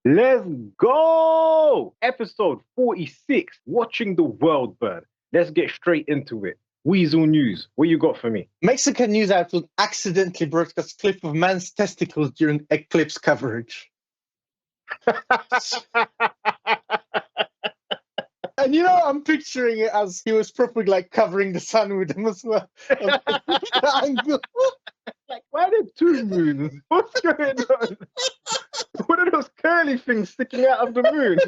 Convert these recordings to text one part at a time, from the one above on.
Let's go! Episode 46, Watching the World Burn. Let's get straight into it. Weasel News, what you got for me? Mexican news outlet accidentally broadcast clip of man's testicles during eclipse coverage. And I'm picturing it as he was probably like covering the sun with them as well. Like, why are there two moons? What's going on? What are those curly things sticking out of the moon?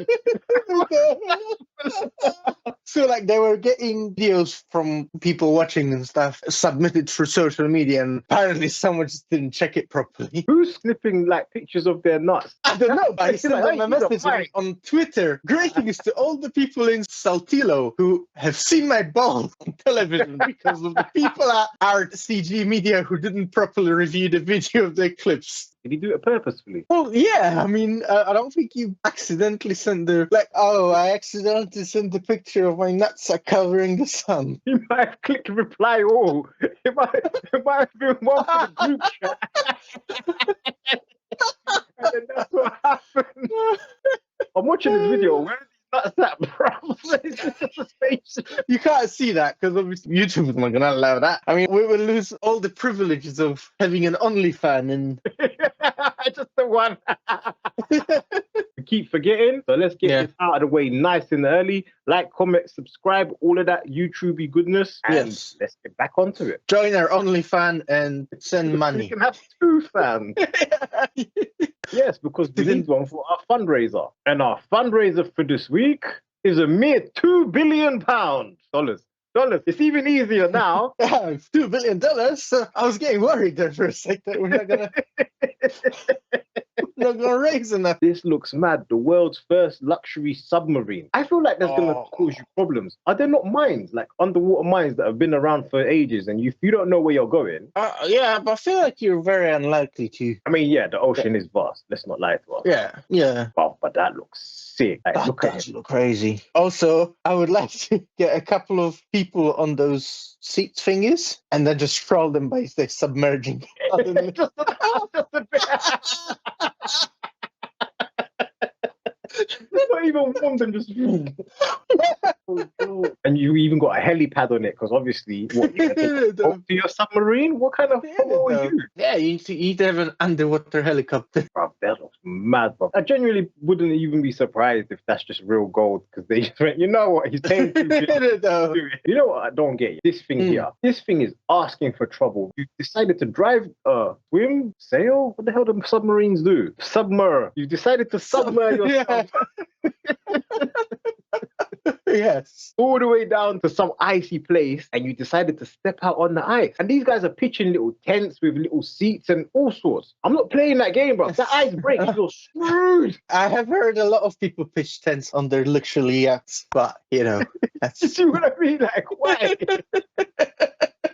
So like they were getting videos from people watching and stuff submitted through social media, and apparently someone just didn't check it properly. Who's snipping like pictures of their nuts? I don't know, but I sent them a message right. on Twitter. Greetings to all the people in Saltillo who have seen my balls on television because of the people at Art CG Media who didn't properly review the video of the eclipse. Did he do it purposefully? Well, yeah, I mean, I don't think you accidentally sent I accidentally sent the picture of my nuts are covering the sun. You might have clicked reply all. It might have been one for the group chat. And then that's what happened. I'm watching this video. Where is these nuts at, bro? It's just a spaceship. You can't see that because obviously YouTube is not going to allow that. I mean, we will lose all the privileges of having an OnlyFan and just the one. We keep forgetting, so let's get this out of the way nice and early. Like, comment, subscribe, all of that YouTubey goodness, and let's get back onto it. Join our OnlyFan and send money. We can have 2 fans. Yes, because we need one for our fundraiser. And our fundraiser for this week is a mere £2 billion. Dollars. It's even easier now. $2 billion? I was getting worried there for a second. We're not gonna raise enough. This looks mad. The world's first luxury submarine. I feel like that's going to cause you problems. Are there not mines, like underwater mines that have been around for ages, and you don't know where you're going? Yeah, but I feel like you're very unlikely to. I mean, yeah, the ocean is vast. Let's not lie to us. Yeah. Wow, but that looks sick. Like, That does look crazy. Also, I would like to get a couple of people on those seat thingies and then just troll them by submerging. Just a bit. Not even warm them, just and you even got a helipad on it because obviously what you to your submarine? What kind of are you? Yeah, you'd have an underwater helicopter. Bro, that looks mad, bro. I genuinely wouldn't even be surprised if that's just real gold because they just went, you know what, he's paying too big. You know what I don't get? This thing here. This thing is asking for trouble. You decided to drive, swim, sail? What the hell do submarines do? Submer. You decided to submer yourself. Yes. All the way down to some icy place, and you decided to step out on the ice. And these guys are pitching little tents with little seats and all sorts. I'm not playing that game, bro. If the ice breaks, you're screwed. I have heard a lot of people pitch tents on their luxury yachts, but that's... You see what I mean? Like, why?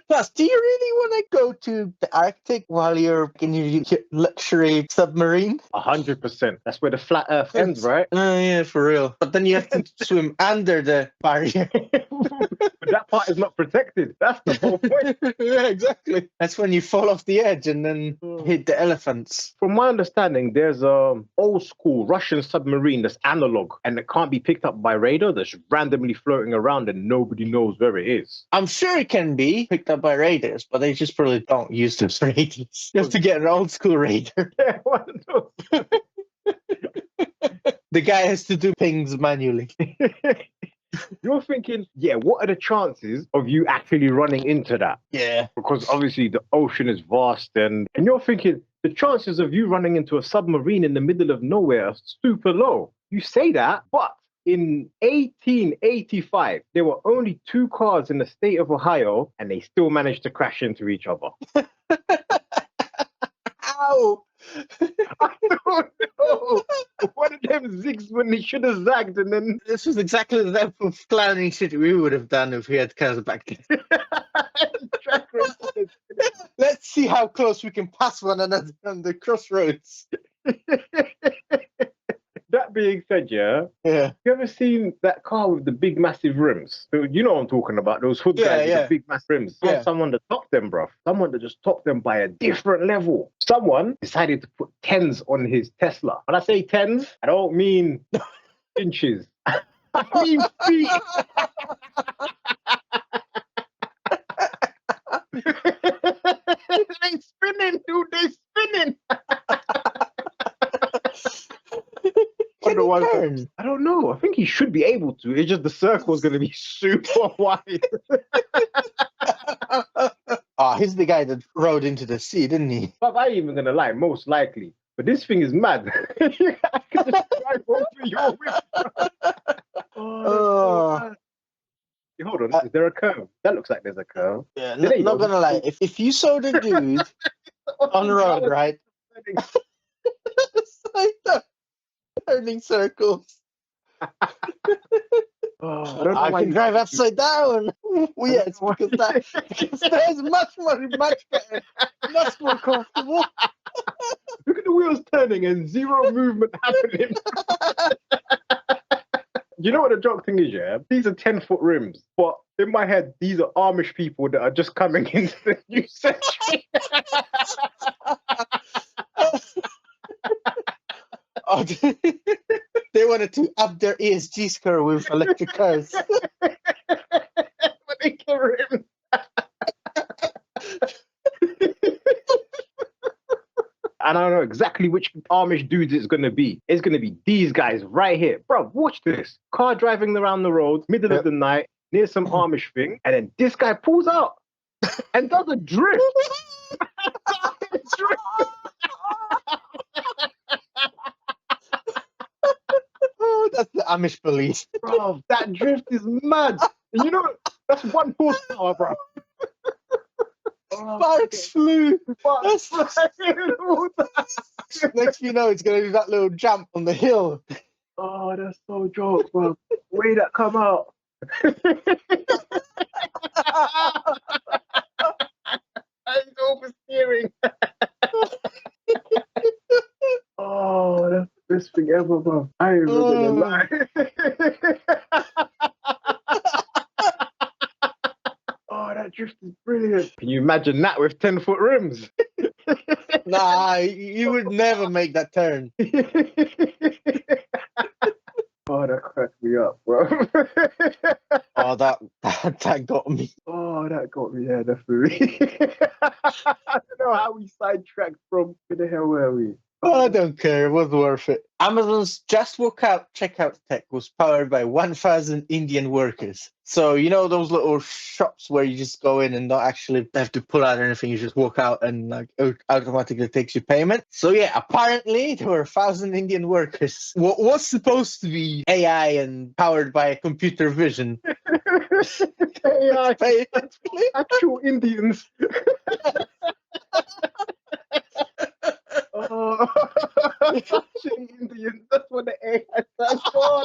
Plus, do you really want to go to the Arctic while you're in your luxury submarine? 100%. That's where the flat earth ends, right? Oh, yeah, for real. But then you have to swim under the barrier. But that part is not protected. That's the whole point. Yeah, exactly. That's when you fall off the edge and then hit the elephants. From my understanding, there's a old school Russian submarine that's analog and it can't be picked up by radar, that's randomly floating around and nobody knows where it is. I'm sure it can be picked up by radars, but they just probably don't use those radars. You have to get an old school radar. Yeah, one of those. The guy has to do things manually. You're thinking, what are the chances of you actually running into that? Yeah. Because obviously the ocean is vast and you're thinking the chances of you running into a submarine in the middle of nowhere are super low. You say that, but in 1885, there were only 2 cars in the state of Ohio and they still managed to crash into each other. Ow! I don't know. One of them zigs when they should have zagged, and then this was exactly the type of clowning shit we would have done if we had cars back then. Let's see how close we can pass one another on the crossroads. That that being said, yeah, Yeah. you ever seen that car with the big massive rims? So you know what I'm talking about, those hood Yeah, guys with yeah. the big massive rims. Yeah. Had someone that topped them, bruv. Someone that just topped them by a different level. Someone decided to put tens on his Tesla. When I say tens, I don't mean inches. I mean feet. They spinning, dude. They spinning. Can he turn? I don't know. I think he should be able to. It's just the circle is going to be super wide. Oh, he's the guy that rode into the sea, didn't he? But I ain't even going to lie, most likely. But this thing is mad. I could just drive over your whip. Oh, hold on. Is there a curve? That looks like there's a curve. Yeah, not gonna lie. If you saw the dude on the road, right? It's like that. Turning circles. I can drive upside down. Yes, because that is much better, much more comfortable. Look at the wheels turning and zero movement happening. You know what the joke thing is, yeah? These are 10-foot rims, but in my head, these are Amish people that are just coming into the new century. Oh, they wanted to up their ESG score with electric cars. But they can rim. And I don't know exactly which Amish dudes it's going to be. It's going to be these guys right here. Bro, watch this. Car driving around the road, middle of the night, near some Amish thing, and then this guy pulls out and does a drift. Oh, that's the Amish police. Bro, that drift is mad. And you know, that's 1 horsepower, bro. Sparks flew. Next thing you know, it's going to do that little jump on the hill. Oh, that's so joke, bro. Way that come out. He's oversteering. Oh, that's the best thing ever, bro. I ain't even gonna lie. Oh, that drift is brilliant. Can you imagine that with 10-foot rims? Nah, you would never make that turn. Oh, that cracked me up, bro. Oh, that got me. Oh, that got me, yeah, definitely. I don't know how we sidetracked from where the hell were we? Oh, I don't care. It was worth it. Amazon's just walk out checkout tech was powered by 1,000 Indian workers. So, you know those little shops where you just go in and don't actually have to pull out anything. You just walk out and like it automatically takes your payment. So, yeah, apparently there were 1,000 Indian workers. What was supposed to be AI and powered by computer vision. AI, actual Indians. Oh, Indians. That's what the AI stands for.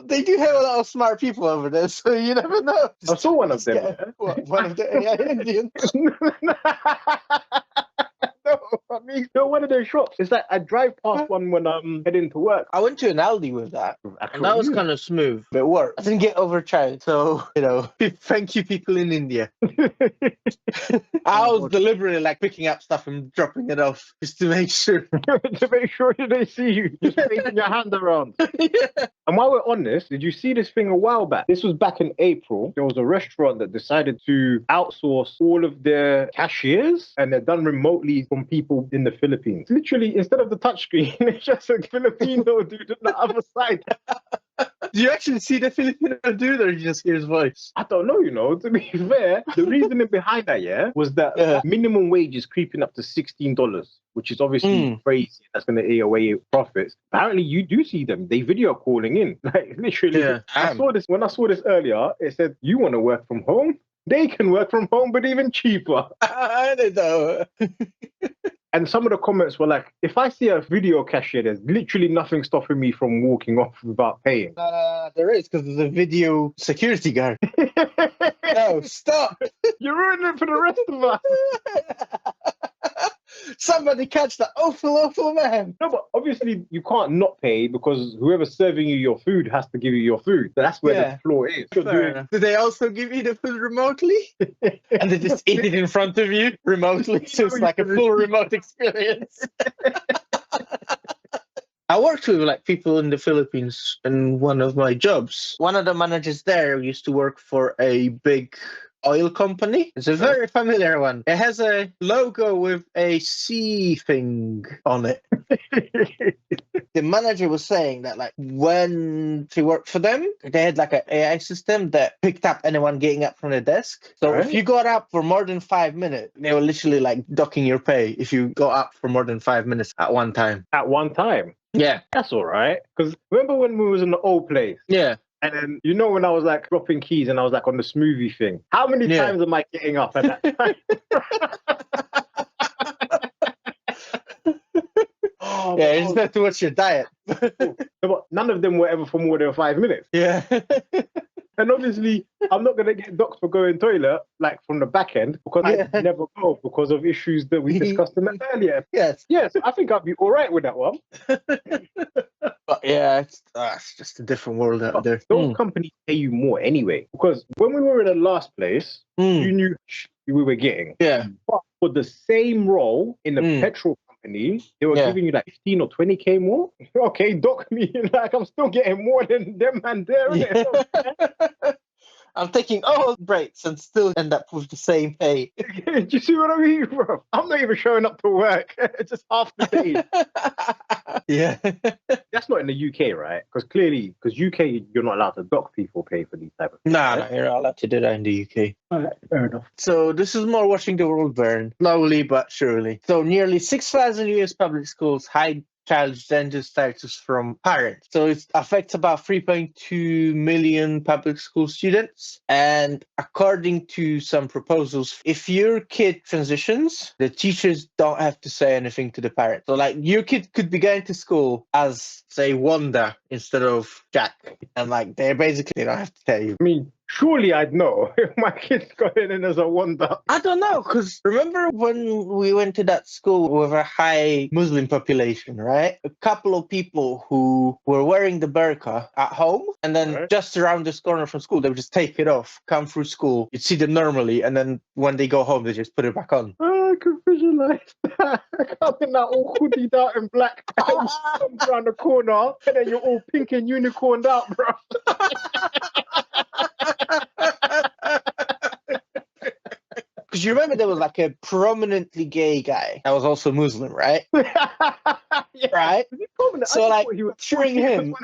They do have a lot of smart people over there, so you never know. I saw one of them. One of the AI Indians. No, I mean, no, one of those shops. It's like I drive past one when I'm heading to work. I went to an Aldi with that. And that was kind of smooth. But it worked. I didn't get overcharged. So, you know, thank you, people in India. I was deliberately like picking up stuff and dropping it off just to make sure. To make sure they see you. Just waving your hand around. Yeah. And while we're on this, did you see this thing a while back? This was back in April. There was a restaurant that decided to outsource all of their cashiers, and they're done remotely from people in the Philippines. Literally, instead of the touchscreen, it's just a Filipino dude on the other side. Do you actually see the Filipino dude, or you just hear his voice? I don't know, you know. To be fair, the reasoning behind that, was that minimum wage is creeping up to $16, which is obviously crazy. That's going to eat away your profits. Apparently, you do see them. They video calling in. Like, literally. Yeah. When I saw this earlier, it said, you want to work from home? They can work from home, but even cheaper. I don't know. And some of the comments were like, if I see a video cashier, there's literally nothing stopping me from walking off without paying. There is, because there's a video security guard. No, stop. You're ruining it for the rest of us. Somebody catch that awful man. No, but obviously you can't not pay because whoever's serving you your food has to give you your food. So that's where the flaw is. Fair enough. Do they also give you the food remotely? And they just eat it in front of you remotely? So it's like a full remote experience. I worked with like people in the Philippines in one of my jobs. One of the managers there used to work for a big oil company. It's a very familiar one. It has a logo with a sea thing on it. The manager was saying that like when she worked for them, they had like an AI system that picked up anyone getting up from the desk. So if you got up for more than 5 minutes, they were literally like docking your pay if you got up for more than 5 minutes at one time. At one time? Yeah. That's all right. Because remember when we was in the old place? Yeah. And then, you know, when I was like dropping keys and I was like on the smoothie thing, how many times am I getting up at that time? Yeah, you just have to watch your diet. But none of them were ever for more than 5 minutes. Yeah. And obviously, I'm not going to get docked for going toilet, like from the back end, because I never go because of issues that we discussed in that earlier. Yes. Yes, I think I'd be all right with that one. But yeah, it's just a different world out there. Those companies pay you more anyway, because when we were in the last place, you knew we were getting. Yeah. But for the same role in the petrol company, they were giving you like 15 or 20K more. Okay, dock me. Like, I'm still getting more than them and there. Yeah. I'm taking all breaks and still end up with the same pay. Do you see what I mean, bro? I'm not even showing up to work. It's just half the day. Yeah. That's not in the UK, right? Because clearly, because UK, you're not allowed to dock people pay for these type of things. No, you're not allowed to do that in the UK. All right, fair enough. So this is more watching the world burn, slowly but surely. So nearly 6,000 US public schools hide child gender status from parents. So it affects about 3.2 million public school students. And according to some proposals, if your kid transitions, the teachers don't have to say anything to the parents. So like your kid could be going to school as, say, Wanda instead of Jack. And like they basically don't have to tell you. I mean, surely I'd know if my kid's going in as a wonder. I don't know, because remember when we went to that school with a high Muslim population, right? A couple of people who were wearing the burqa at home, and then just around this corner from school, they would just take it off, come through school. You'd see them normally, and then when they go home, they just put it back on. I can visualize that. Coming that all hoodied out in black, around the corner, and then you're all pink and unicorned out, bro. Because you remember there was like a prominently gay guy that was also Muslim, right? Yeah. Right? So like picturing him,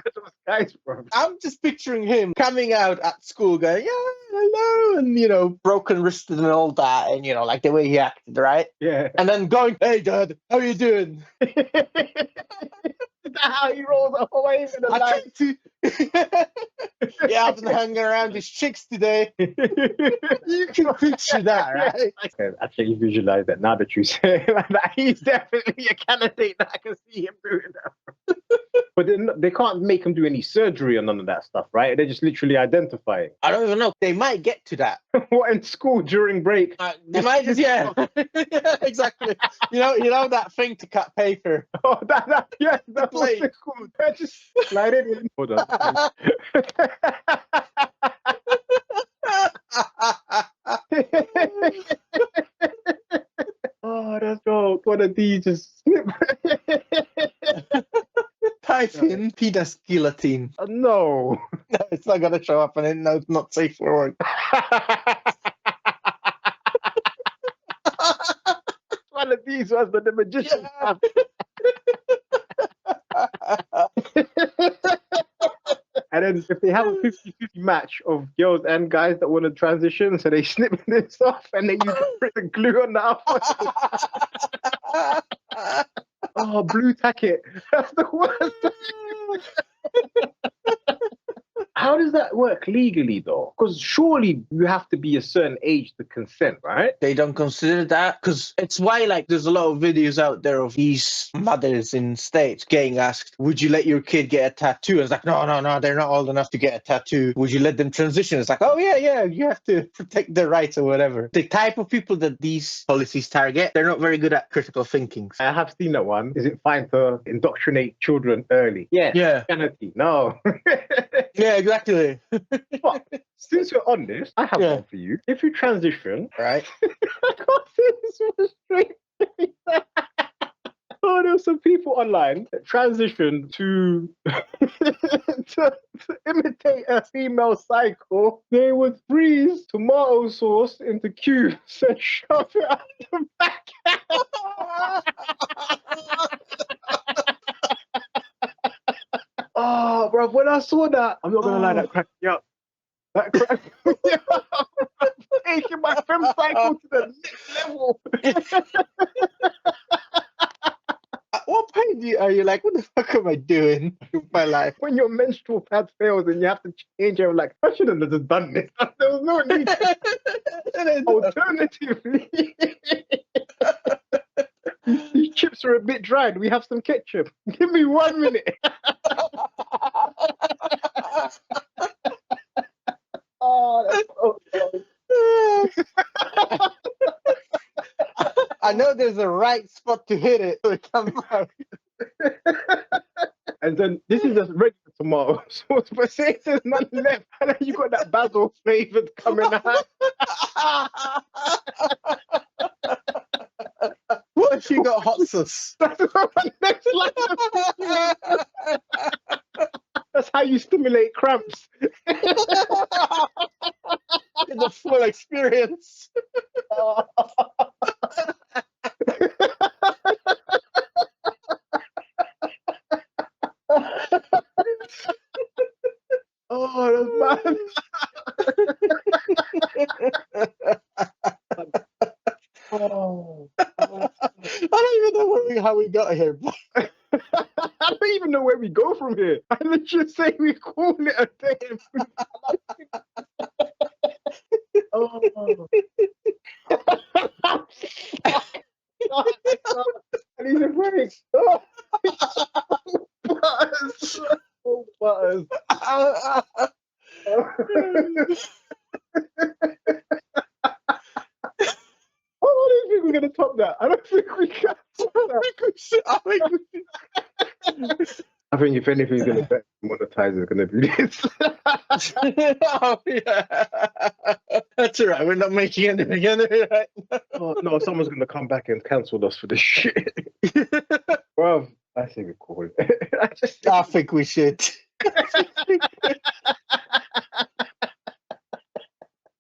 guys, bro. I'm just picturing him coming out at school going, yeah, hello, and, you know, broken wristed and all that, and, you know, like the way he acted, right? Yeah. And then going, hey, Dad, how you doing? Is that how he rolls away with the light? Yeah, I've been hanging around these chicks today. You can picture that, right? I can actually visualize that now that you say it like that. He's definitely a candidate that I can see him doing that. But they can't make him do any surgery or none of that stuff, right? They're just literally identifying. I don't even know. They might get to that. What, in school during break? They might just, yeah. Yeah, exactly. You know that thing to cut paper. Oh, yes, that's what it's called. Just slide it in. Hold on. Oh, that's dope. One of these just snip. Type in penis guillotine. No. No, it's not going to show up, and it knows not safe for work. One of these ones, but the magician. Yeah. And then if they have a 50-50 match of girls and guys that want to transition, so they snip this off and then you can put the glue on the upper. Oh, blue tack it. That's the worst. How does does that work legally though? Because surely you have to be a certain age to consent, right? They don't consider that because it's why, like, there's a lot of videos out there of these mothers in States getting asked, would you let your kid get a tattoo? And it's like, no, they're not old enough to get a tattoo. Would you let them transition? It's like, oh, yeah, you have to protect their rights or whatever. The type of people that these policies target, they're not very good at critical thinking. I have seen that one. Is it fine to indoctrinate children early? Yes. Yeah. Christianity. No. Yeah, exactly. But since we're on this, I have one for you. If you transition, Right. I can't say this with a straight face. Oh, there were some people online that transitioned to, to imitate a female cycle. They would freeze tomato sauce into cubes and shove it out the back. Oh, bro, when I saw that, I'm not gonna lie, that cracked me up. That cracked me up. Taking my fem cycle to the next level. At what point are you like, what the fuck am I doing with my life? When your menstrual pad fails and you have to change it, I'm like, I shouldn't have just done this. There was no need. Alternatively, these chips are a bit dried. We have some ketchup. Give me 1 minute. Oh, that's so funny. I know there's a right spot to hit it so it comes out. And then this is just regular tomato sauce, but say there's none left, and then you got that basil flavored coming out. What if you got hot sauce? That's my next line. That's how you stimulate cramps. The full experience. Oh, that's bad. Oh. I don't even know how we got here. I don't even know where we go from here. I literally say we call it a day. Oh. I need a break. Oh. Butters. Oh, butters. I don't think we're going to top that. I don't think we can top that. I think if anything's going to monetize, it's going to be this. Oh, yeah. That's all right. We're not making anything right now. Oh, no, someone's going to come back and cancel us for this shit. Bro, I think we call it. I think we should.